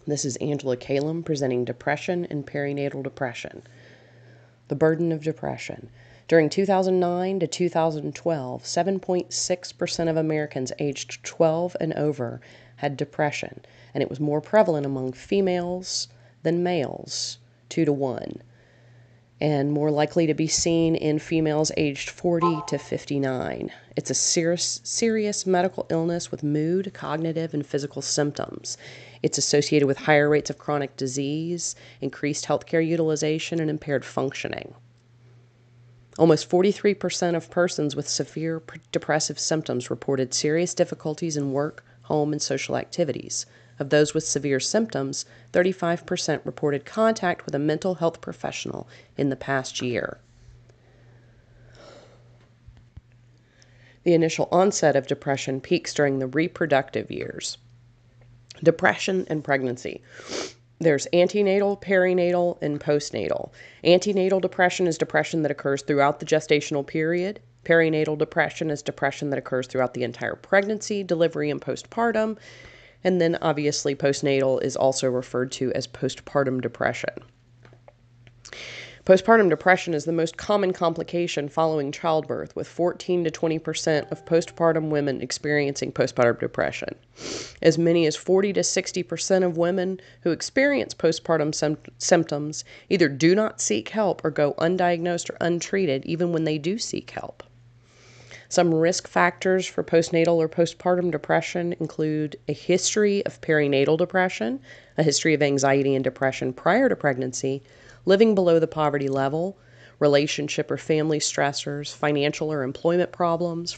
This is Angela Calum presenting depression and perinatal depression. The burden of depression. During 2009 to 2012, 7.6% of Americans aged 12 and over had depression, and it was more prevalent among females than males, 2 to 1, and more likely to be seen in females aged 40 to 59. It's a serious medical illness with mood, cognitive, and physical symptoms. It's associated with higher rates of chronic disease, increased healthcare utilization, and impaired functioning. Almost 43% of persons with severe depressive symptoms reported serious difficulties in work, home, and social activities. Of those with severe symptoms, 35% reported contact with a mental health professional in the past year. The initial onset of depression peaks during the reproductive years. Depression and pregnancy. There's antenatal, perinatal, and postnatal. Antenatal depression is depression that occurs throughout the gestational period. Perinatal depression is depression that occurs throughout the entire pregnancy, delivery, and postpartum. And then obviously postnatal is also referred to as postpartum depression. Postpartum depression is the most common complication following childbirth, with 14 to 20% of postpartum women experiencing postpartum depression. As many as 40 to 60% of women who experience postpartum symptoms either do not seek help or go undiagnosed or untreated even when they do seek help. Some risk factors for postnatal or postpartum depression include a history of perinatal depression, a history of anxiety and depression prior to pregnancy, living below the poverty level, relationship or family stressors, financial or employment problems,